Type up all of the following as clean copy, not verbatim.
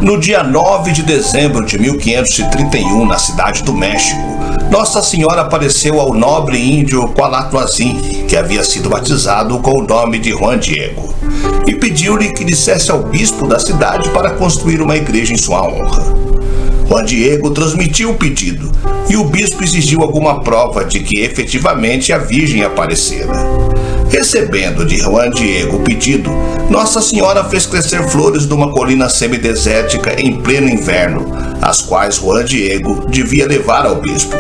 No dia 9 de dezembro de 1531, na cidade do México, Nossa Senhora apareceu ao nobre índio Cuauhtlazin, que havia sido batizado com o nome de Juan Diego, e pediu-lhe que dissesse ao bispo da cidade para construir uma igreja em sua honra. Juan Diego transmitiu o pedido e o bispo exigiu alguma prova de que efetivamente a Virgem aparecera. Recebendo de Juan Diego o pedido, Nossa Senhora fez crescer flores numa colina semidesértica em pleno inverno, as quais Juan Diego devia levar ao bispo.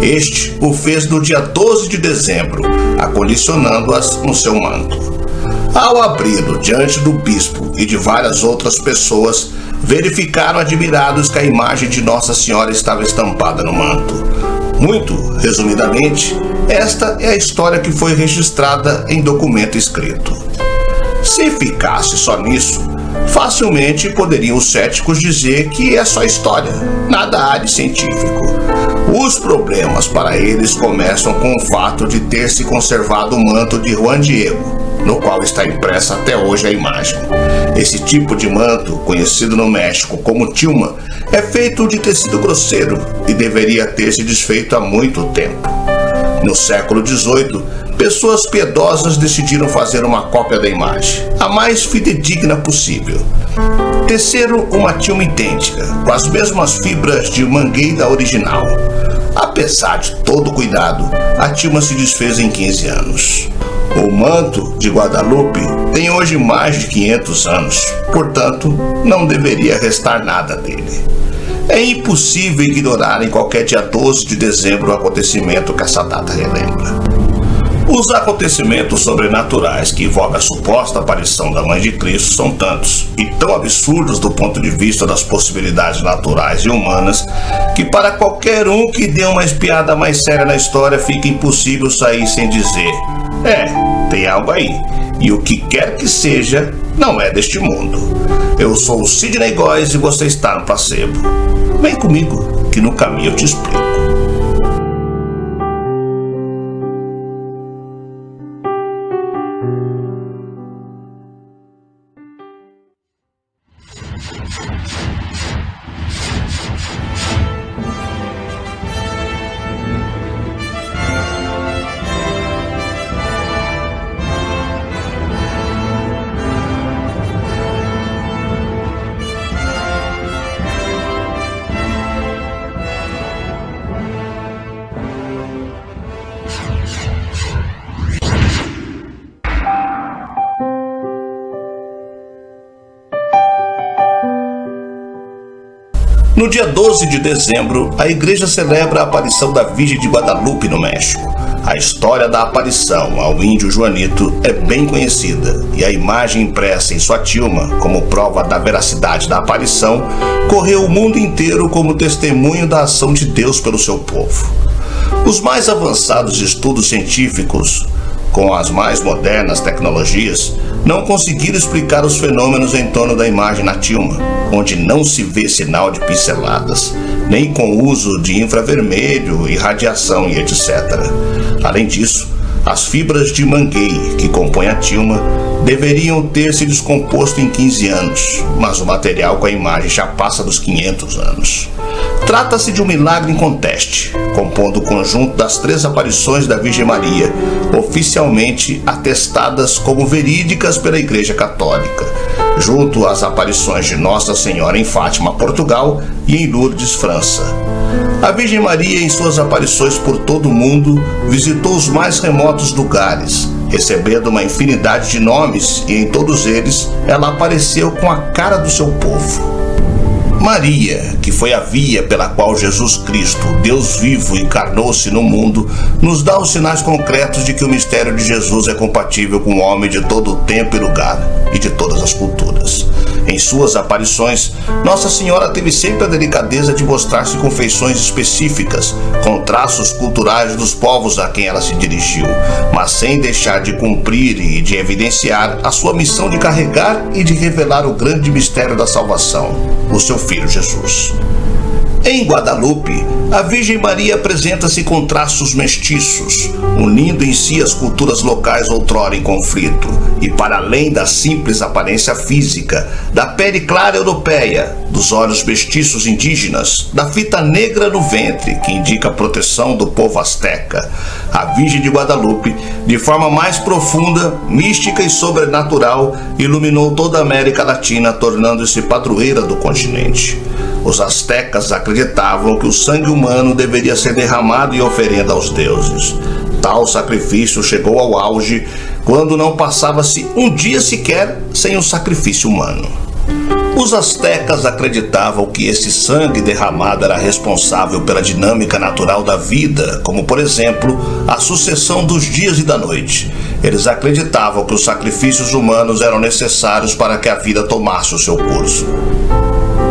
Este o fez no dia 12 de dezembro, acondicionando-as no seu manto. Ao abri-lo diante do bispo e de várias outras pessoas, verificaram admirados que a imagem de Nossa Senhora estava estampada no manto. Muito resumidamente, esta é a história que foi registrada em documento escrito. Se ficasse só nisso, facilmente poderiam os céticos dizer que é só história, nada há de científico. Os problemas para eles começam com o fato de ter se conservado o manto de Juan Diego, no qual está impressa até hoje a imagem. Esse tipo de manto, conhecido no México como tilma, é feito de tecido grosseiro e deveria ter se desfeito há muito tempo. No século XVIII, pessoas piedosas decidiram fazer uma cópia da imagem, a mais fidedigna possível. Teceram uma tilma idêntica, com as mesmas fibras de mangueira original. Apesar de todo o cuidado, a tilma se desfez em 15 anos. O manto de Guadalupe tem hoje mais de 500 anos, portanto, não deveria restar nada dele. É impossível ignorar em qualquer dia 12 de dezembro o acontecimento que essa data relembra. Os acontecimentos sobrenaturais que invocam a suposta aparição da Mãe de Cristo são tantos e tão absurdos do ponto de vista das possibilidades naturais e humanas que para qualquer um que dê uma espiada mais séria na história fica impossível sair sem dizer: tem algo aí, e o que quer que seja não é deste mundo. Eu sou o Sidney Góes e você está no Placebo. Vem comigo, que no caminho eu te explico. No dia 12 de dezembro, a igreja celebra a aparição da Virgem de Guadalupe no México. A história da aparição ao índio Juanito é bem conhecida e a imagem impressa em sua tilma, como prova da veracidade da aparição, correu o mundo inteiro como testemunho da ação de Deus pelo seu povo. Os mais avançados estudos científicos, com as mais modernas tecnologias, não conseguiram explicar os fenômenos em torno da imagem na tilma, onde não se vê sinal de pinceladas, nem com o uso de infravermelho, irradiação e etc. Além disso, as fibras de manguei que compõem a tilma deveriam ter se descomposto em 15 anos, mas o material com a imagem já passa dos 500 anos. Trata-se de um milagre inconteste, compondo o conjunto das 3 aparições da Virgem Maria, oficialmente atestadas como verídicas pela Igreja Católica, junto às aparições de Nossa Senhora em Fátima, Portugal, e em Lourdes, França. A Virgem Maria, em suas aparições por todo o mundo, visitou os mais remotos lugares, recebendo uma infinidade de nomes, e em todos eles ela apareceu com a cara do seu povo. Maria, que foi a via pela qual Jesus Cristo, Deus vivo, encarnou-se no mundo, nos dá os sinais concretos de que o mistério de Jesus é compatível com o homem de todo o tempo e lugar e de todas as culturas. Em suas aparições, Nossa Senhora teve sempre a delicadeza de mostrar-se com feições específicas, com traços culturais dos povos a quem ela se dirigiu, mas sem deixar de cumprir e de evidenciar a sua missão de carregar e de revelar o grande mistério da salvação, o seu Filho Jesus. Em Guadalupe, a Virgem Maria apresenta-se com traços mestiços, unindo em si as culturas locais outrora em conflito, e para além da simples aparência física, da pele clara europeia, dos olhos mestiços indígenas, da fita negra no ventre, que indica a proteção do povo asteca, a Virgem de Guadalupe, de forma mais profunda, mística e sobrenatural, iluminou toda a América Latina, tornando-se padroeira do continente. Os astecas acreditavam que o sangue humano deveria ser derramado em oferenda aos deuses. Tal sacrifício chegou ao auge quando não passava-se um dia sequer sem um sacrifício humano. Os astecas acreditavam que esse sangue derramado era responsável pela dinâmica natural da vida, como por exemplo, a sucessão dos dias e da noite. Eles acreditavam que os sacrifícios humanos eram necessários para que a vida tomasse o seu curso.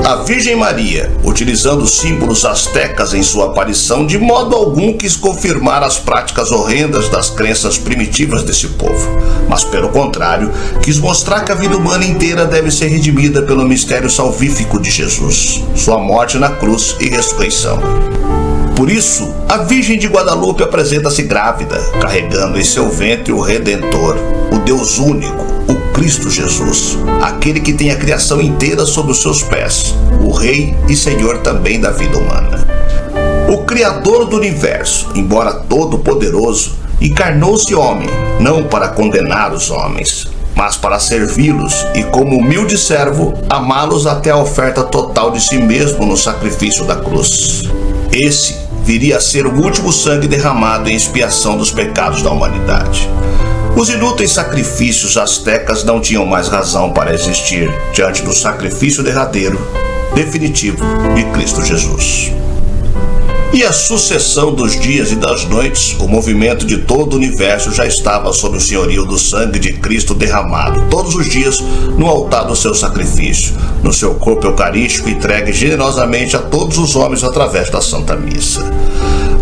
A Virgem Maria, utilizando símbolos astecas em sua aparição, de modo algum quis confirmar as práticas horrendas das crenças primitivas desse povo, mas pelo contrário, quis mostrar que a vida humana inteira deve ser redimida pelo mistério salvífico de Jesus, sua morte na cruz e ressurreição. Por isso, a Virgem de Guadalupe apresenta-se grávida, carregando em seu ventre o Redentor, o Deus único, o Cristo Jesus, aquele que tem a criação inteira sob os seus pés, o Rei e Senhor também da vida humana. O Criador do universo, embora todo-poderoso, encarnou-se homem, não para condenar os homens, mas para servi-los e, como humilde servo, amá-los até a oferta total de si mesmo no sacrifício da cruz. Esse viria a ser o último sangue derramado em expiação dos pecados da humanidade. Os inúteis sacrifícios astecas não tinham mais razão para existir diante do sacrifício derradeiro, definitivo de Cristo Jesus. E a sucessão dos dias e das noites, o movimento de todo o universo já estava sob o senhorio do sangue de Cristo derramado todos os dias no altar do seu sacrifício, no seu corpo eucarístico entregue generosamente a todos os homens através da Santa Missa.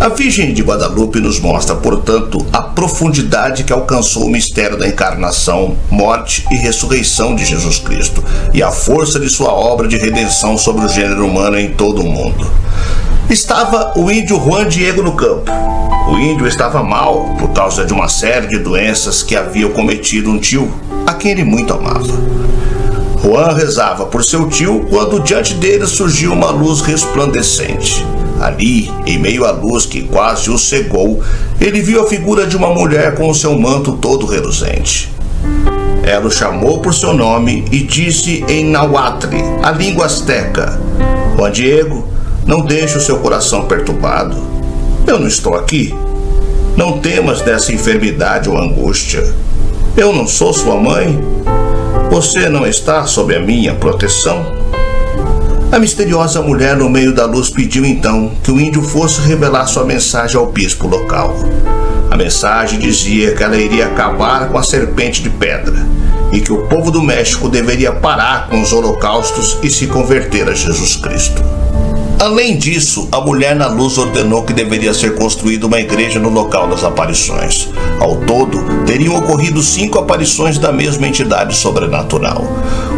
A Virgem de Guadalupe nos mostra, portanto, a profundidade que alcançou o mistério da encarnação, morte e ressurreição de Jesus Cristo e a força de sua obra de redenção sobre o gênero humano em todo o mundo. Estava o índio Juan Diego no campo. O índio estava mal por causa de uma série de doenças que havia cometido um tio, a quem ele muito amava. Juan rezava por seu tio quando diante dele surgiu uma luz resplandecente. Ali, em meio à luz que quase o cegou, ele viu a figura de uma mulher com o seu manto todo reluzente. Ela o chamou por seu nome e disse em náhuatl, a língua asteca: Juan Diego, não deixe o seu coração perturbado. Eu não estou aqui. Não temas dessa enfermidade ou angústia. Eu não sou sua mãe. Você não está sob a minha proteção? A misteriosa mulher no meio da luz pediu então que o índio fosse revelar sua mensagem ao bispo local. A mensagem dizia que ela iria acabar com a serpente de pedra e que o povo do México deveria parar com os holocaustos e se converter a Jesus Cristo. Além disso, a mulher na luz ordenou que deveria ser construída uma igreja no local das aparições. Ao todo, teriam ocorrido 5 aparições da mesma entidade sobrenatural.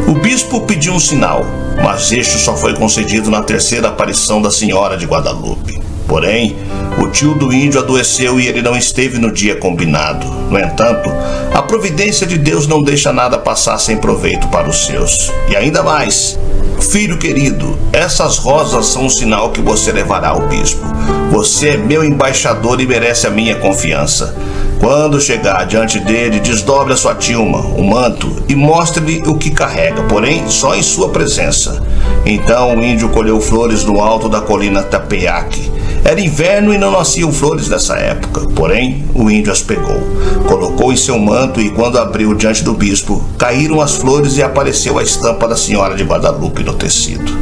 O bispo pediu um sinal, mas este só foi concedido na 3ª aparição da Senhora de Guadalupe. Porém, o tio do índio adoeceu e ele não esteve no dia combinado. No entanto, a providência de Deus não deixa nada passar sem proveito para os seus. E ainda mais, filho querido, essas rosas são um sinal que você levará ao bispo. Você é meu embaixador e merece a minha confiança. Quando chegar diante dele, desdobre a sua tilma, o manto, e mostre-lhe o que carrega, porém só em sua presença. Então o índio colheu flores no alto da colina Tapeaque. Era inverno e não nasciam flores nessa época, porém o índio as pegou, colocou em seu manto e quando abriu diante do bispo, caíram as flores e apareceu a estampa da Senhora de Guadalupe no tecido.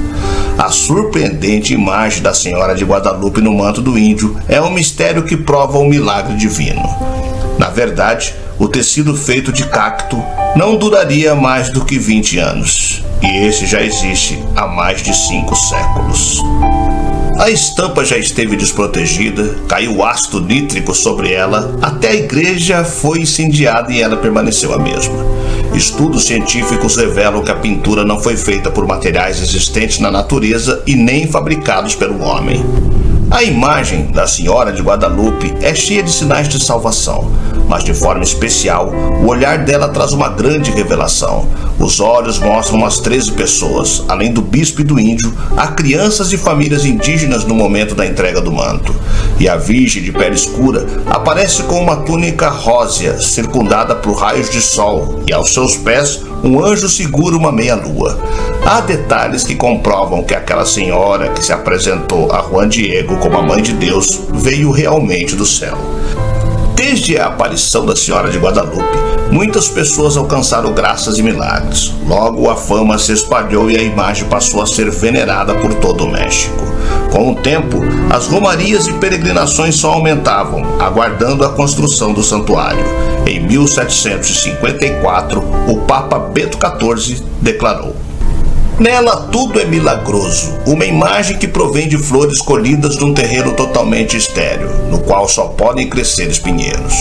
A surpreendente imagem da Senhora de Guadalupe no manto do índio é um mistério que prova o milagre divino. Na verdade, o tecido feito de cacto não duraria mais do que 20 anos, e esse já existe há mais de 5 séculos. A estampa já esteve desprotegida, caiu ácido nítrico sobre ela, até a igreja foi incendiada e ela permaneceu a mesma. Estudos científicos revelam que a pintura não foi feita por materiais existentes na natureza e nem fabricados pelo homem. A imagem da Senhora de Guadalupe é cheia de sinais de salvação, mas de forma especial, o olhar dela traz uma grande revelação. Os olhos mostram as 13 pessoas, além do bispo e do índio, há crianças e famílias indígenas no momento da entrega do manto. E a Virgem de pele escura aparece com uma túnica rósea, circundada por raios de sol, e aos seus pés um anjo segura uma meia-lua. Há detalhes que comprovam que aquela senhora que se apresentou a Juan Diego como a Mãe de Deus veio realmente do céu. Desde a aparição da Senhora de Guadalupe, muitas pessoas alcançaram graças e milagres. Logo, a fama se espalhou e a imagem passou a ser venerada por todo o México. Com o tempo, as romarias e peregrinações só aumentavam, aguardando a construção do santuário. Em 1754, o Papa Bento XIV declarou: "Nela tudo é milagroso, uma imagem que provém de flores colhidas num terreno totalmente estéril, no qual só podem crescer espinheiros.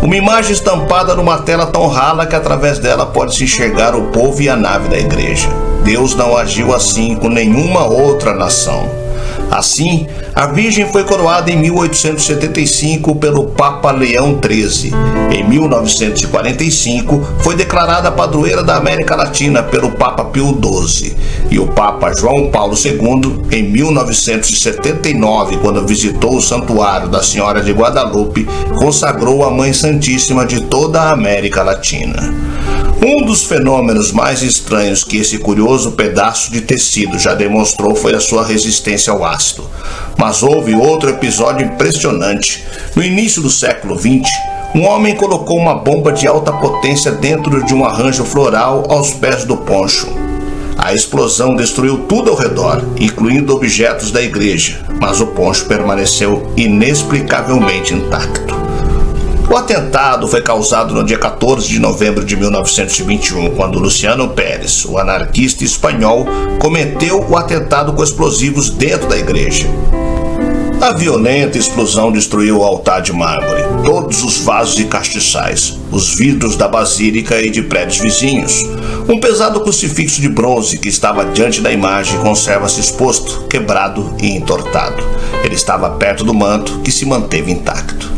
Uma imagem estampada numa tela tão rala que através dela pode-se enxergar o povo e a nave da igreja. Deus não agiu assim com nenhuma outra nação." Assim, a Virgem foi coroada em 1875 pelo Papa Leão XIII. Em 1945, foi declarada padroeira da América Latina pelo Papa Pio XII. E o Papa João Paulo II, em 1979, quando visitou o Santuário da Senhora de Guadalupe, consagrou a Mãe Santíssima de toda a América Latina. Um dos fenômenos mais estranhos que esse curioso pedaço de tecido já demonstrou foi a sua resistência ao ácido. Mas houve outro episódio impressionante. No início do século XX, um homem colocou uma bomba de alta potência dentro de um arranjo floral aos pés do poncho. A explosão destruiu tudo ao redor, incluindo objetos da igreja, mas o poncho permaneceu inexplicavelmente intacto. O atentado foi causado no dia 14 de novembro de 1921, quando Luciano Pérez, o anarquista espanhol, cometeu o atentado com explosivos dentro da igreja. A violenta explosão destruiu o altar de mármore, todos os vasos e castiçais, os vidros da basílica e de prédios vizinhos. Um pesado crucifixo de bronze que estava diante da imagem conserva-se exposto, quebrado e entortado. Ele estava perto do manto, que se manteve intacto.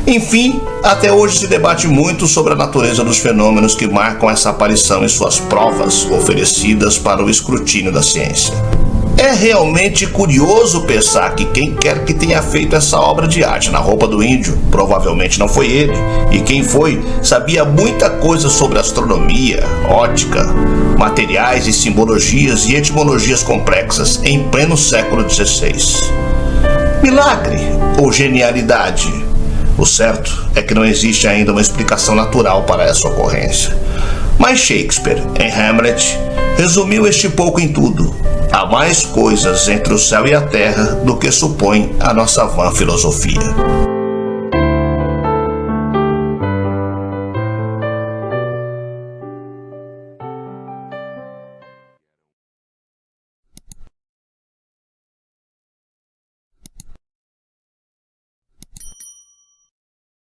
Enfim, até hoje se debate muito sobre a natureza dos fenômenos que marcam essa aparição e suas provas oferecidas para o escrutínio da ciência. É realmente curioso pensar que quem quer que tenha feito essa obra de arte na roupa do índio, provavelmente não foi ele, e quem foi sabia muita coisa sobre astronomia, ótica, materiais e simbologias e etimologias complexas em pleno século XVI. Milagre ou genialidade? O certo é que não existe ainda uma explicação natural para essa ocorrência. Mas Shakespeare, em Hamlet, resumiu este pouco em tudo. Há mais coisas entre o céu e a terra do que supõe a nossa vã filosofia.